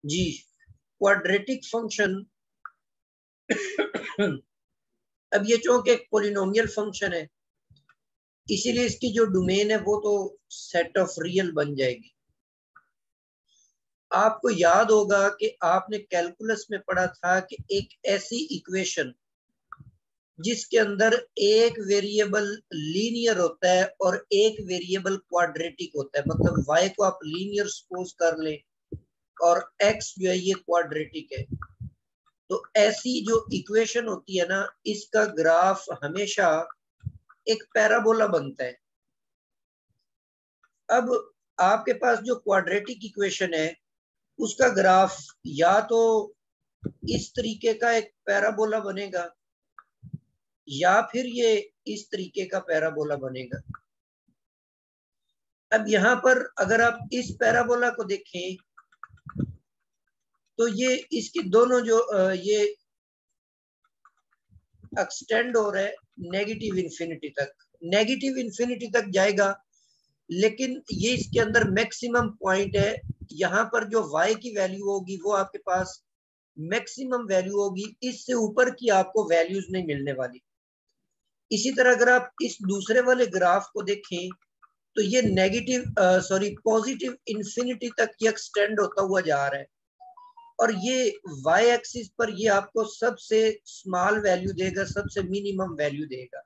जी, quadratic function अब ये चूंकि एक पोलिनोमियल फंक्शन है, इसीलिए इसकी जो डोमेन है वो तो सेट ऑफ रियल बन जाएगी। आपको याद होगा कि आपने कैलकुलस में पढ़ा था कि एक ऐसी इक्वेशन जिसके अंदर एक वेरिएबल लीनियर होता है और एक वेरिएबल क्वाड्रेटिक होता है, मतलब y को आप लीनियर सपोज कर लें और x जो है ये क्वाड्रेटिक है, तो ऐसी जो इक्वेशन होती है ना, इसका ग्राफ हमेशा एक पैराबोला बनता है। अब आपके पास जो क्वाड्रेटिक इक्वेशन है उसका ग्राफ या तो इस तरीके का एक पैराबोला बनेगा या फिर ये इस तरीके का पैराबोला बनेगा। अब यहाँ पर अगर आप इस पैराबोला को देखें तो ये इसकी दोनों जो ये एक्सटेंड हो रहा है नेगेटिव इन्फिनिटी तक जाएगा, लेकिन ये इसके अंदर मैक्सिमम पॉइंट है। यहाँ पर जो y की वैल्यू होगी वो आपके पास मैक्सिमम वैल्यू होगी, इससे ऊपर की आपको वैल्यूज नहीं मिलने वाली। इसी तरह अगर आप इस दूसरे वाले ग्राफ को देखें तो ये पॉजिटिव इन्फिनिटी तक ये एक्सटेंड होता हुआ जा रहा है और ये y एक्सिस पर ये आपको सबसे स्मॉल वैल्यू देगा, सबसे मिनिमम वैल्यू देगा।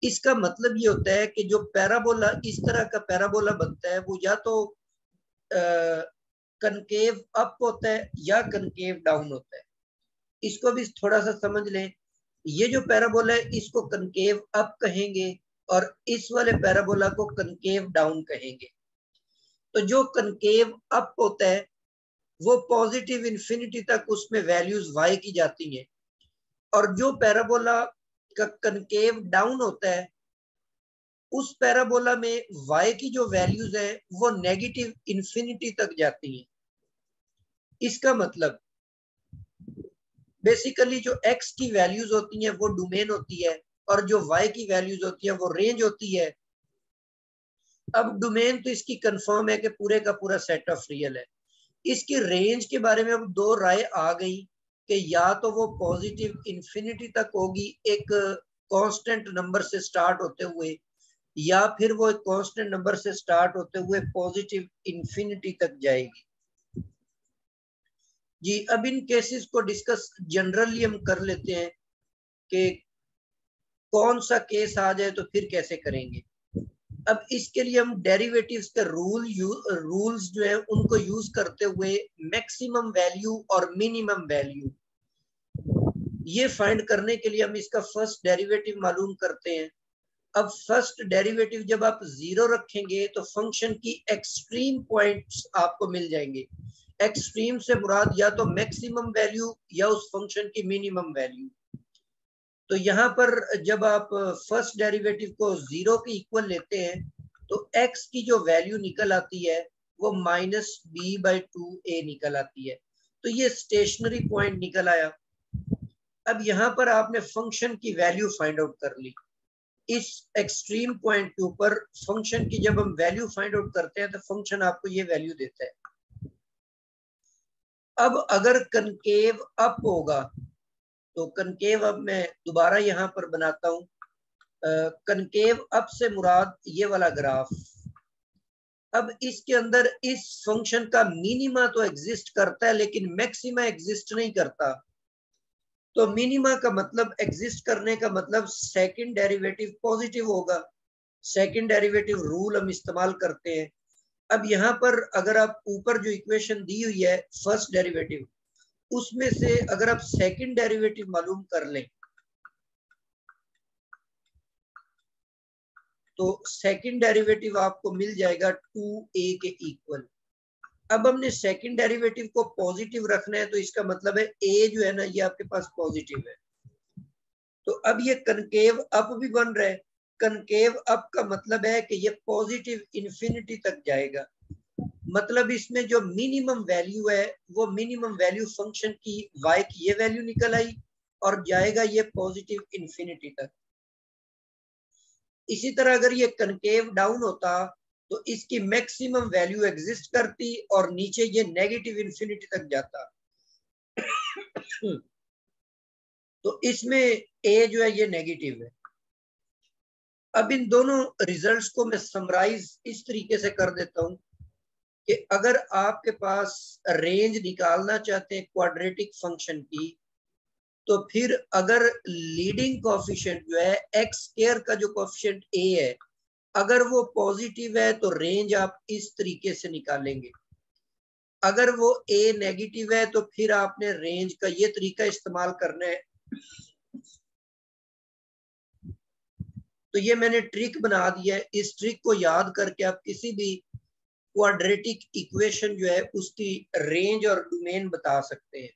इसका मतलब ये होता है कि जो पैराबोला इस तरह का पैराबोला बनता है वो या तो कनकेव अप होता है या कनकेव डाउन होता है। इसको भी थोड़ा सा समझ लें, ये जो पैराबोला है इसको कनकेव अप कहेंगे और इस वाले पैराबोला को कनकेव डाउन कहेंगे। तो जो कनकेव अप होता है वो पॉजिटिव इन्फिनिटी तक उसमें वैल्यूज y की जाती हैं, और जो पैराबोला का कनकेव डाउन होता है उस पैराबोला में y की जो वैल्यूज है वो नेगेटिव इन्फिनिटी तक जाती हैं। इसका मतलब बेसिकली जो x की वैल्यूज होती हैं वो डोमेन होती है और जो y की वैल्यूज होती है वो रेंज होती है। अब डोमेन तो इसकी कंफर्म है कि पूरे का पूरा सेट ऑफ रियल है। इसकी रेंज के बारे में अब दो राय आ गई कि या तो वो पॉजिटिव इन्फिनिटी तक होगी एक कांस्टेंट नंबर से स्टार्ट होते हुए, या फिर वो एक कांस्टेंट नंबर से स्टार्ट होते हुए पॉजिटिव इन्फिनिटी तक जाएगी। जी, अब इन केसेस को डिस्कस जनरली हम कर लेते हैं कि कौन सा केस आ जाए तो फिर कैसे करेंगे। अब इसके लिए हम डेरिवेटिव्स के रूल्स जो है उनको यूज करते हुए मैक्सिमम वैल्यू और मिनिमम वैल्यू ये फाइंड करने के लिए हम इसका फर्स्ट डेरिवेटिव मालूम करते हैं। अब फर्स्ट डेरिवेटिव जब आप जीरो रखेंगे तो फंक्शन की एक्सट्रीम पॉइंट्स आपको मिल जाएंगे। एक्सट्रीम से मुराद या तो मैक्सिमम वैल्यू या उस फंक्शन की मिनिमम वैल्यू। तो यहाँ पर जब आप फर्स्ट डेरिवेटिव को जीरो के इक्वल लेते हैं तो x की जो वैल्यू निकल आती है वो -b/2a निकल आती है। तो ये स्टेशनरी पॉइंट निकल आया। अब यहाँ पर आपने फंक्शन की वैल्यू फाइंड आउट कर ली। इस एक्सट्रीम पॉइंट के ऊपर फंक्शन की जब हम वैल्यू फाइंड आउट करते हैं तो फंक्शन आपको ये वैल्यू देता है। अब अगर कनकेव अप होगा तो कनकेव, अब मैं दोबारा यहाँ पर बनाता हूँ, कनकेव अप से मुराद ये वाला ग्राफ। अब इसके अंदर इस फंक्शन का मिनिमा तो एग्जिस्ट करता है लेकिन मैक्सिमा एग्जिस्ट नहीं करता। तो मिनिमा का मतलब, एग्जिस्ट करने का मतलब सेकंड डेरिवेटिव पॉजिटिव होगा। सेकंड डेरिवेटिव रूल हम इस्तेमाल करते हैं। अब यहाँ पर अगर आप ऊपर जो इक्वेशन दी हुई है फर्स्ट डेरिवेटिव, उसमें से अगर आप सेकंड डेरिवेटिव मालूम कर लें तो सेकंड डेरिवेटिव आपको मिल जाएगा 2a के इक्वल। अब हमने सेकंड डेरिवेटिव को पॉजिटिव रखना है तो इसका मतलब है a जो है ना ये आपके पास पॉजिटिव है। तो अब ये कनकेव अप भी बन रहा है। कनकेव अप का मतलब है कि ये पॉजिटिव इन्फिनिटी तक जाएगा। मतलब इसमें जो मिनिमम वैल्यू है वो मिनिमम वैल्यू फंक्शन की y की ये वैल्यू निकल आई और जाएगा ये पॉजिटिव इन्फिनिटी तक। इसी तरह अगर ये कनकेव डाउन होता तो इसकी मैक्सिमम वैल्यू एग्जिस्ट करती और नीचे ये नेगेटिव इन्फिनिटी तक जाता। तो इसमें ए जो है ये नेगेटिव है। अब इन दोनों रिजल्ट्स को मैं समराइज इस तरीके से कर देता हूं कि अगर आपके पास रेंज निकालना चाहते हैं क्वाड्रेटिक फंक्शन की, तो फिर अगर लीडिंग कोएफिशिएंट जो है एक्स स्क्वायर का जो कोएफिशिएंट ए है, अगर वो पॉजिटिव है तो रेंज आप इस तरीके से निकालेंगे। अगर वो ए नेगेटिव है तो फिर आपने रेंज का ये तरीका इस्तेमाल करना है। तो ये मैंने ट्रिक बना दिया है। इस ट्रिक को याद करके आप किसी भी क्वाड्रेटिक इक्वेशन जो है उसकी रेंज और डोमेन बता सकते हैं।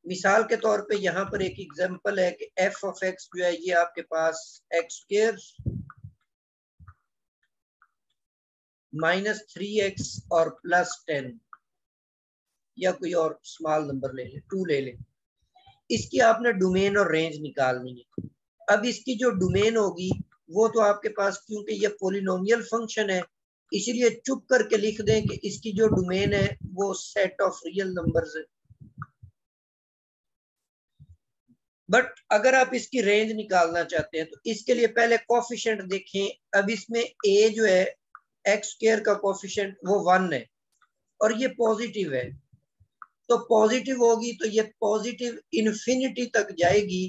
मिसाल के तौर पे यहाँ पर एक एग्जांपल है कि एफ ऑफ एक्स जो है ये आपके पास एक्स स्क्वायर -3x और +10 या कोई और स्मॉल नंबर ले लें, 2 ले लें। इसकी आपने डोमेन और रेंज निकालनी है। अब इसकी जो डोमेन होगी वो तो आपके पास, क्योंकि ये पॉलिनोमियल फंक्शन है, इसीलिए चुप करके लिख दें कि इसकी जो डोमेन है वो सेट ऑफ रियल नंबर्स है। बट अगर आप इसकी रेंज निकालना चाहते हैं तो इसके लिए पहले कोएफिशिएंट देखें। अब इसमें a जो है एक्स स्क्वायर का कोएफिशिएंट वो 1 है और ये पॉजिटिव है, तो पॉजिटिव होगी तो ये पॉजिटिव इन्फिनिटी तक जाएगी।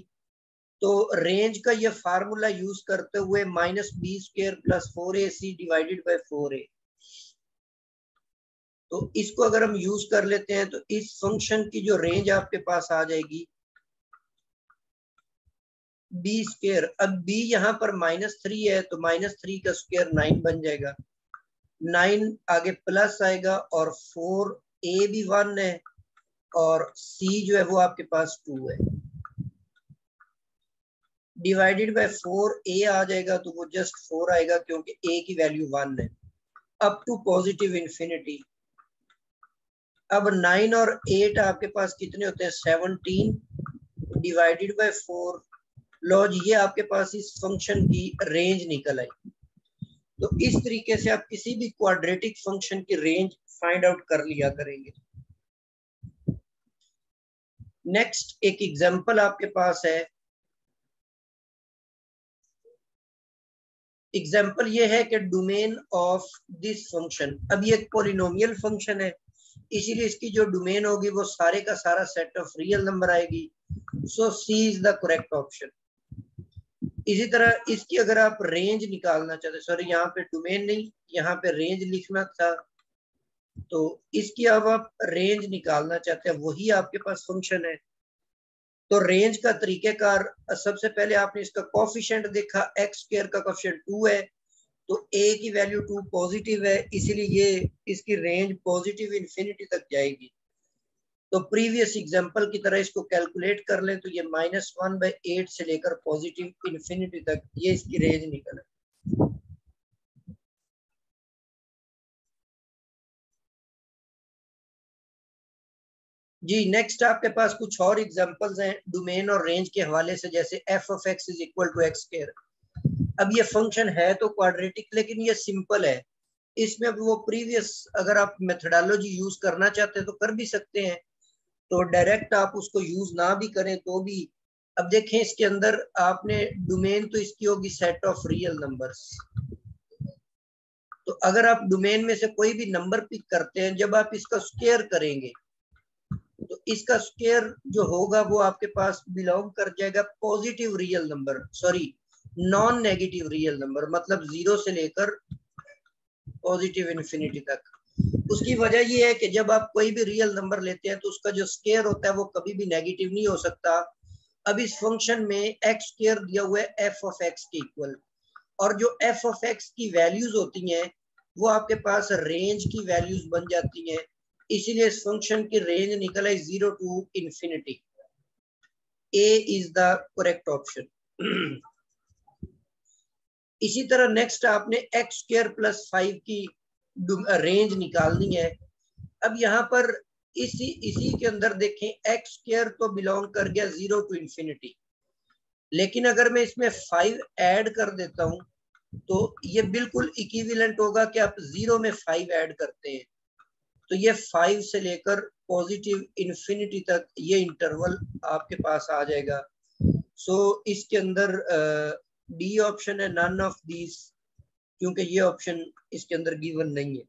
तो रेंज का ये फार्मूला यूज करते हुए -b² + 4ac divided by 4a, तो इसको अगर हम यूज कर लेते हैं तो इस फंक्शन की जो रेंज आपके पास आ जाएगी b²। अब b यहाँ पर -3 है तो -3 का स्क्वायर 9 बन जाएगा। 9 आगे प्लस आएगा और 4a भी 1 है और c जो है वो आपके पास 2 है। डिवाइडेड बाय 4a आ जाएगा तो वो जस्ट 4 आएगा क्योंकि a की वैल्यू 1 है। Up to positive infinity. अब 9 और 8 आपके पास कितने होते हैं? 17 डिवाइडेड बाय 4। लो जी, ये आपके पास इस फंक्शन की रेंज निकल आई। तो इस तरीके से आप किसी भी क्वाड्रेटिक फंक्शन की रेंज फाइंड आउट कर लिया करेंगे। नेक्स्ट एक एग्जांपल आपके पास है। एग्जांपल ये है कि डोमेन ऑफ दिस फंक्शन, अब ये एक पॉलिनोमियल फंक्शन है, इसीलिए इसकी जो डोमेन होगी वो सारे का सारा सेट ऑफ रियल नंबर आएगी। सो सी इज द करेक्ट ऑप्शन। इसी तरह इसकी अगर आप रेंज निकालना चाहते, सॉरी यहाँ पे डोमेन नहीं, यहाँ पे रेंज लिखना था, तो इसकी अब आप रेंज निकालना चाहते हैं, वही आपके पास फंक्शन है। तो रेंज का तरीकेकार, सबसे पहले आपने इसका कोएफिशिएंट देखा, एक्स स्क्वायर का कोएफिशिएंट 2 है, तो a की वैल्यू 2 पॉजिटिव है, इसीलिए ये इसकी रेंज पॉजिटिव इन्फिनिटी तक जाएगी। तो प्रीवियस एग्जांपल की तरह इसको कैलकुलेट कर लें तो ये -1/8 से लेकर पॉजिटिव इन्फिनिटी तक ये इसकी रेंज निकल है। जी नेक्स्ट आपके पास कुछ और एग्जांपल्स हैं डोमेन और रेंज के हवाले से, जैसे f of x is equal to x square. अब ये फंक्शन है तो क्वाड्रेटिक, लेकिन ये सिंपल है। इसमें अब वो प्रीवियस अगर आप मेथडोलॉजी यूज करना चाहते हैं तो कर भी सकते हैं, तो डायरेक्ट आप उसको यूज ना भी करें तो भी। अब देखें इसके अंदर आपने डोमेन तो इसकी होगी सेट ऑफ रियल नंबर्स। तो अगर आप डोमेन में से कोई भी नंबर पिक करते हैं, जब आप इसका स्क्वायर करेंगे तो इसका स्क्वायर जो होगा वो आपके पास बिलोंग कर जाएगा positive real number, sorry non negative real number, मतलब 0 से लेकर पॉजिटिव इन्फिनिटी तक। उसकी वजह ये है कि जब आप कोई भी रियल नंबर लेते हैं तो उसका जो स्क्वायर होता है वो कभी भी नेगेटिव नहीं हो सकता। अब इस फंक्शन में एक्स स्क्वायर दिया हुआ है एफ ऑफ एक्स के इक्वल, और जो एफ ऑफ एक्स की वैल्यूज होती हैं वो आपके पास रेंज की वैल्यूज बन जाती हैं, इसीलिए इस फंक्शन की रेंज निकल आई 0 to infinity. A is the correct option. इसी तरह नेक्स्ट आपने एक्स स्क्वायर प्लस 5 की रेंज निकालनी है। अब यहाँ पर इसी के अंदर देखें, एक्स स्क्वायर तो बिलोंग कर गया 0 टू इन्फिनिटी, लेकिन अगर मैं इसमें 5 ऐड कर देता हूं तो ये बिल्कुल इक्विवेलेंट होगा कि आप 0 में 5 ऐड करते हैं, तो ये 5 से लेकर पॉजिटिव इन्फिनिटी तक ये इंटरवल आपके पास आ जाएगा। सो इसके अंदर डी ऑप्शन है, नन ऑफ दीज, क्योंकि ये ऑप्शन इसके अंदर गिवन नहीं है।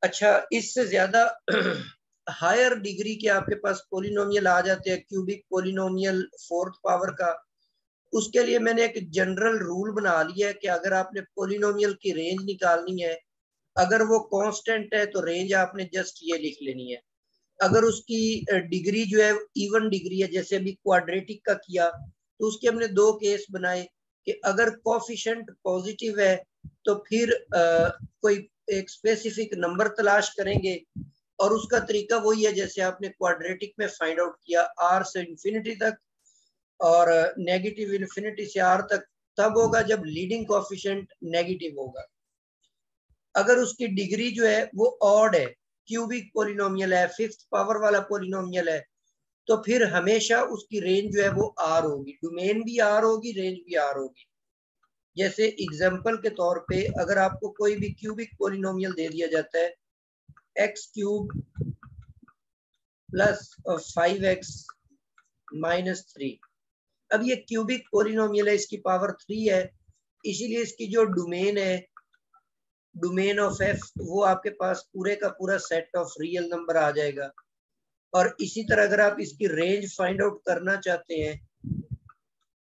अच्छा, इससे ज्यादा हायर डिग्री के आपके पास पॉलिनोमियल आ जाते हैं, क्यूबिक पॉलिनोमियल 4th पावर का। उसके लिए मैंने एक जनरल रूल बना लिया है कि अगर आपने पॉलिनोमियल की रेंज निकालनी है, अगर वो कांस्टेंट है तो रेंज आपने जस्ट ये लिख लेनी है। अगर उसकी डिग्री जो है इवन डिग्री है, जैसे अभी क्वाड्रेटिक का किया, तो उसके हमने 2 केस बनाए कि अगर कोफिशिएंट पॉजिटिव है तो फिर कोई एक स्पेसिफिक नंबर तलाश करेंगे, और उसका तरीका वही है जैसे आपने क्वाड्रेटिक में फाइंड आउट किया, आर से इंफिनिटी तक और नेगेटिव इन्फिनिटी से आर तक तब होगा जब लीडिंग कोफिशिएंट नेगेटिव होगा। अगर उसकी डिग्री जो है वो ऑड है, क्यूबिक पॉलिनोमियल है, 5th पावर वाला पॉलिनोमियल है, तो फिर हमेशा उसकी रेंज जो है वो आर होगी, डोमेन भी आर होगी, रेंज भी आर होगी। जैसे एग्जांपल के तौर पे अगर आपको कोई भी क्यूबिक पॉलिनोमियल दे दिया जाता है x cube plus 5x minus 3, अब ये क्यूबिक पॉलिनोमियल है, इसकी पावर 3 है, इसीलिए इसकी जो डोमेन है, डोमेन ऑफ एफ, वो आपके पास पूरे का पूरा सेट ऑफ रियल नंबर आ जाएगा। और इसी तरह अगर आप इसकी रेंज फाइंड आउट करना चाहते हैं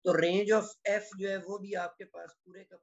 तो रेंज ऑफ एफ जो है वो भी आपके पास पूरे का